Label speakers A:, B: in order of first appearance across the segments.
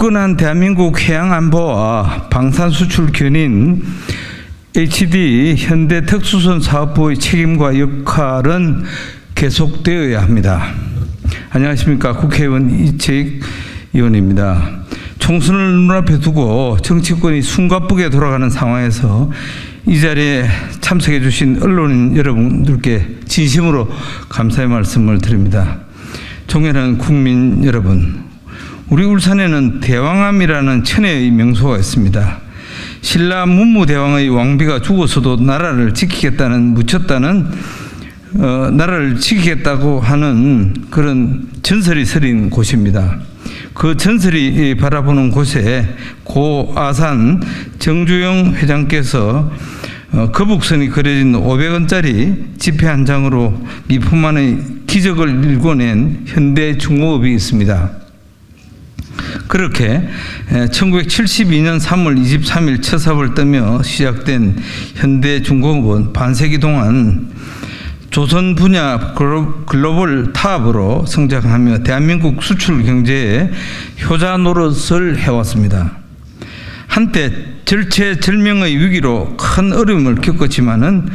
A: 굳건한 대한민국 해양안보와 방산수출 견인 HD 현대특수선 사업부의 책임과 역할은 계속되어야 합니다. 안녕하십니까. 국회의원 이채익 의원입니다. 총선을 눈앞에 두고 정치권이 숨가쁘게 돌아가는 상황에서 이 자리에 참석해 주신 언론인 여러분들께 진심으로 감사의 말씀을 드립니다. 존경하는 국민 여러분, 우리 울산에는 대왕암이라는 천혜의 명소가 있습니다. 신라 문무대왕의 왕비가 죽어서도 나라를 지키겠다는 나라를 지키겠다고 하는 그런 전설이 서린 곳입니다. 그 전설이 바라보는 곳에 고 아산 정주영 회장께서 거북선이 그려진 500원짜리 지폐 한 장으로 미포만의 기적을 일궈낸 현대중공업이 있습니다. 그렇게 1972년 3월 23일 첫 삽을 뜨며 시작된 현대중공업은 반세기 동안 조선 분야 글로벌 탑으로 성장하며 대한민국 수출 경제에 효자 노릇을 해왔습니다. 한때 절체절명의 위기로 큰 어려움을 겪었지만은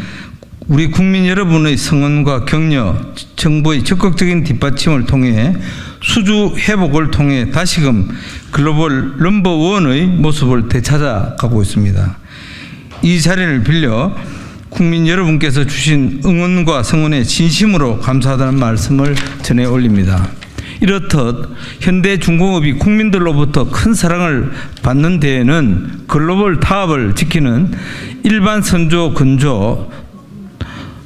A: 우리 국민 여러분의 성원과 격려, 정부의 적극적인 뒷받침을 통해 수주 회복을 통해 다시금 글로벌 넘버원의 모습을 되찾아가고 있습니다. 이 자리를 빌려 국민 여러분께서 주신 응원과 성원에 진심으로 감사하다는 말씀을 전해 올립니다. 이렇듯 현대중공업이 국민들로부터 큰 사랑을 받는 데에는 글로벌 타업을 지키는 일반 선조, 건조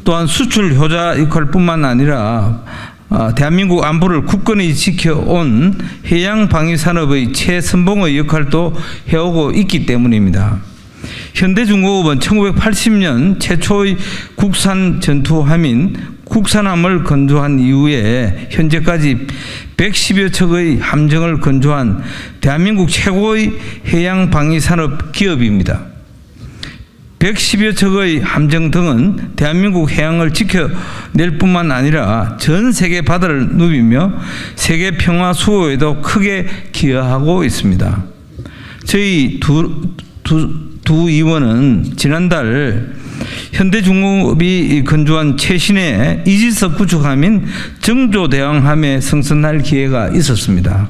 A: 또한 수출 효자 역할뿐만 아니라 대한민국 안보를 굳건히 지켜온 해양방위산업의 최선봉의 역할도 해오고 있기 때문입니다. 현대중공업은 1980년 최초의 국산 전투함인 국산함을 건조한 이후에 현재까지 110여 척의 함정을 건조한 대한민국 최고의 해양방위산업 기업입니다. 110여 척의 함정 등은 대한민국 해양을 지켜낼 뿐만 아니라 전 세계 바다를 누비며 세계 평화 수호에도 크게 기여하고 있습니다. 저희 두 의원은 지난달 현대중공업이 건조한 최신의 이지석 구축함인 정조대왕함에 승선할 기회가 있었습니다.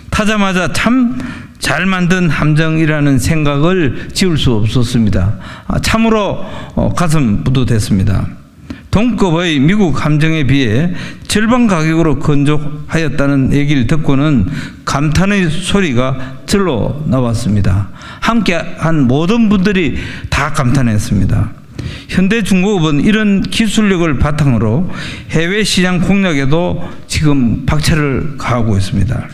A: 타자마자 참 잘 만든 함정이라는 생각을 지울 수 없었습니다. 참으로 가슴 뿌듯했습니다. 동급의 미국 함정에 비해 절반 가격으로 건조하였다는 얘기를 듣고는 감탄의 소리가 절로 나왔습니다. 함께한 모든 분들이 다 감탄했습니다. 현대중공업은 이런 기술력을 바탕으로 해외 시장 공략에도 지금 박차를 가하고 있습니다.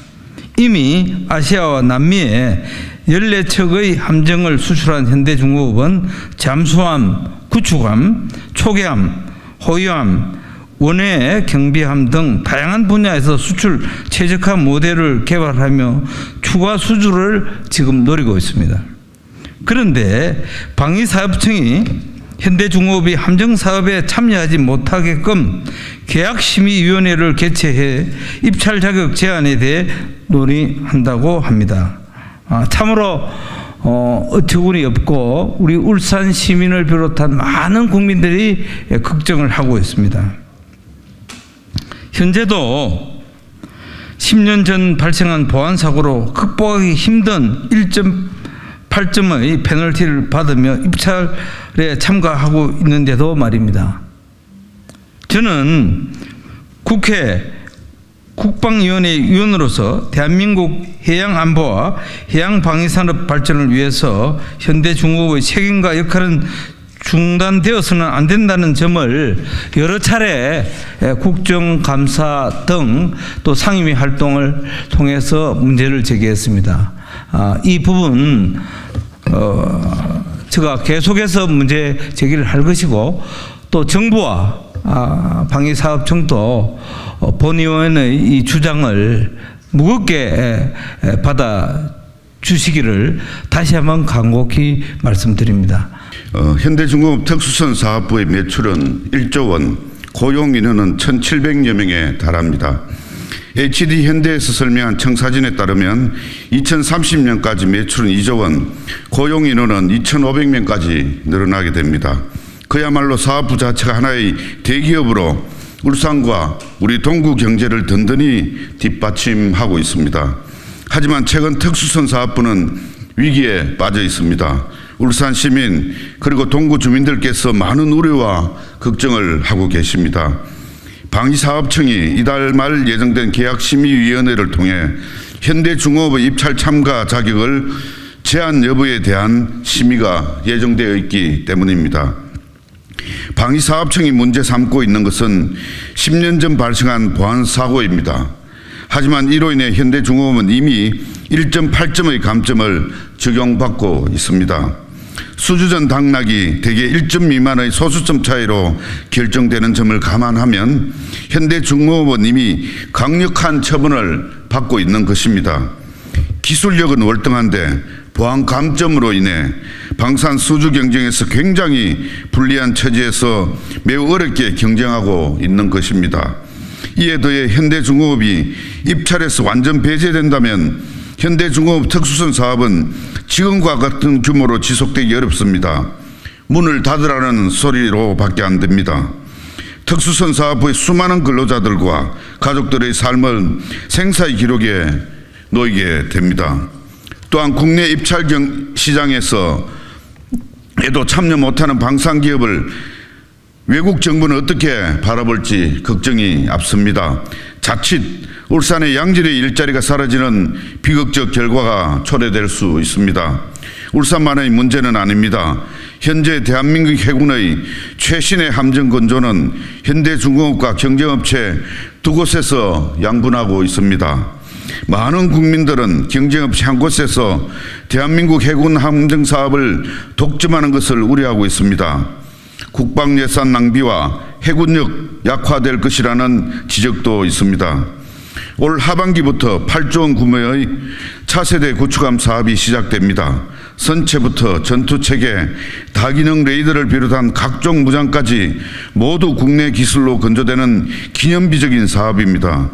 A: 이미 아시아와 남미에 14척의 함정을 수출한 현대중공업은 잠수함, 구축함, 초계함, 호위함, 원해 경비함 등 다양한 분야에서 수출 최적화 모델을 개발하며 추가 수주를 지금 노리고 있습니다. 그런데 방위사업청이 현대중공업이 함정사업에 참여하지 못하게끔 계약심의위원회를 개최해 입찰 자격 제한에 대해 논의한다고 합니다. 참으로 어처구니 없고 우리 울산 시민을 비롯한 많은 국민들이 걱정을 하고 있습니다. 현재도 10년 전 발생한 보안사고로 극복하기 힘든 1.8점의 페널티를 받으며 입찰에 참가하고 있는데도 말입니다. 저는 국회 국방위원회 위원으로서 대한민국 해양안보와 해양방위산업 발전을 위해서 현대중공업의 책임과 역할은 중단되어서는 안 된다는 점을 여러 차례 국정감사 등 또 상임위 활동을 통해서 문제를 제기했습니다. 이 부분 제가 계속해서 문제 제기를 할 것이고 또 정부와 방위사업청도 본의원의 이 주장을 무겁게 받아 주시기를 다시 한번 간곡히 말씀드립니다.
B: 현대중공업 특수선 사업부의 매출은 1조 원, 고용 인원은 1,700여 명에 달합니다. HD 현대에서 설명한 청사진에 따르면 2030년까지 매출은 2조 원, 고용 인원은 2,500명까지 늘어나게 됩니다. 그야말로 사업부 자체가 하나의 대기업으로 울산과 우리 동구 경제를 든든히 뒷받침하고 있습니다. 하지만 최근 특수선 사업부는 위기에 빠져 있습니다. 울산 시민 그리고 동구 주민들께서 많은 우려와 걱정을 하고 계십니다. 방위사업청이 이달 말 예정된 계약심의위원회를 통해 현대중공업의 입찰 참가 자격을 제한 여부에 대한 심의가 예정되어 있기 때문입니다. 방위사업청이 문제 삼고 있는 것은 10년 전 발생한 보안사고입니다. 하지만 이로 인해 현대중공업은 이미 1.8점의 감점을 적용받고 있습니다. 수주전 당락이 대개 1점 미만의 소수점 차이로 결정되는 점을 감안하면 현대중공업은 이미 강력한 처분을 받고 있는 것입니다. 기술력은 월등한데 보안 감점으로 인해 방산 수주 경쟁에서 굉장히 불리한 처지에서 매우 어렵게 경쟁하고 있는 것입니다. 이에 더해 현대중공업이 입찰에서 완전 배제된다면 현대중공업 특수선 사업은 지금과 같은 규모로 지속되기 어렵습니다. 문을 닫으라는 소리로밖에 안 됩니다. 특수선 사업부의 수많은 근로자들과 가족들의 삶은 생사의 기록에 놓이게 됩니다. 또한 국내 입찰 시장에서 에도 참여 못하는 방산기업을 외국 정부는 어떻게 바라볼지 걱정이 앞섭니다. 자칫 울산의 양질의 일자리가 사라지는 비극적 결과가 초래될 수 있습니다. 울산만의 문제는 아닙니다. 현재 대한민국 해군의 최신의 함정 건조는 현대중공업과 경쟁업체 두 곳에서 양분하고 있습니다. 많은 국민들은 경쟁업체 한 곳에서 대한민국 해군 함정 사업을 독점하는 것을 우려하고 있습니다. 국방 예산 낭비와 해군력 약화될 것이라는 지적도 있습니다. 올 하반기부터 8조 원 규모의 차세대 구축함 사업이 시작됩니다. 선체부터 전투체계, 다기능 레이더를 비롯한 각종 무장까지 모두 국내 기술로 건조되는 기념비적인 사업입니다.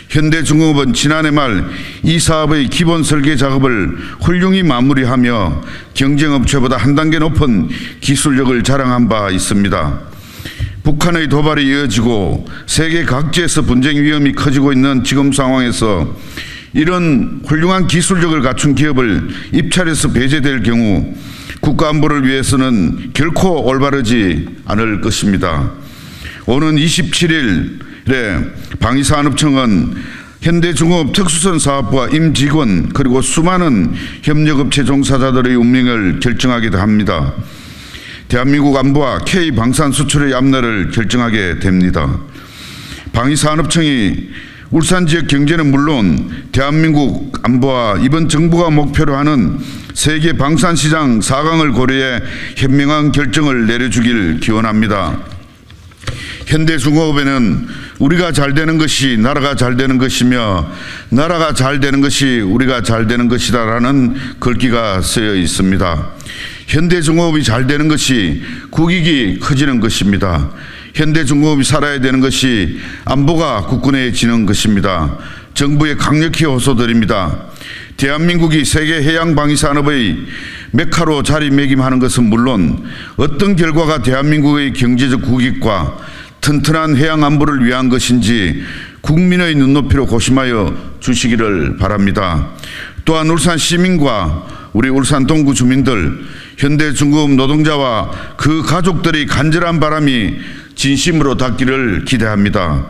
B: 현대중공업은 지난해 말 이 사업의 기본 설계 작업을 훌륭히 마무리하며 경쟁업체보다 한 단계 높은 기술력을 자랑한 바 있습니다. 북한의 도발이 이어지고 세계 각지에서 분쟁 위험이 커지고 있는 지금 상황에서 이런 훌륭한 기술력을 갖춘 기업을 입찰에서 배제될 경우 국가안보를 위해서는 결코 올바르지 않을 것입니다. 오는 27일에 방위산업청은 현대중공업 특수선 사업부와 임직원 그리고 수많은 협력업체 종사자들의 운명을 결정하게 합니다. 대한민국 안보와 K방산 수출의 앞날을 결정하게 됩니다. 방위산업청이 울산 지역 경제는 물론 대한민국 안보와 이번 정부가 목표로 하는 세계 방산시장 4강을 고려해 현명한 결정을 내려주길 기원합니다. 현대중공업에는 우리가 잘 되는 것이 나라가 잘 되는 것이며 나라가 잘 되는 것이 우리가 잘 되는 것이다라는 글귀가 쓰여 있습니다. 현대중공업이 잘 되는 것이 국익이 커지는 것입니다. 현대중공업이 살아야 되는 것이 안보가 굳건해지는 것입니다. 정부에 강력히 호소드립니다. 대한민국이 세계 해양 방위 산업의 메카로 자리매김하는 것은 물론 어떤 결과가 대한민국의 경제적 국익과 튼튼한 해양 안보를 위한 것인지 국민의 눈높이로 고심하여 주시기를 바랍니다. 또한 울산 시민과 우리 울산 동구 주민들, 현대중공업 노동자와 그 가족들의 간절한 바람이 진심으로 닿기를 기대합니다.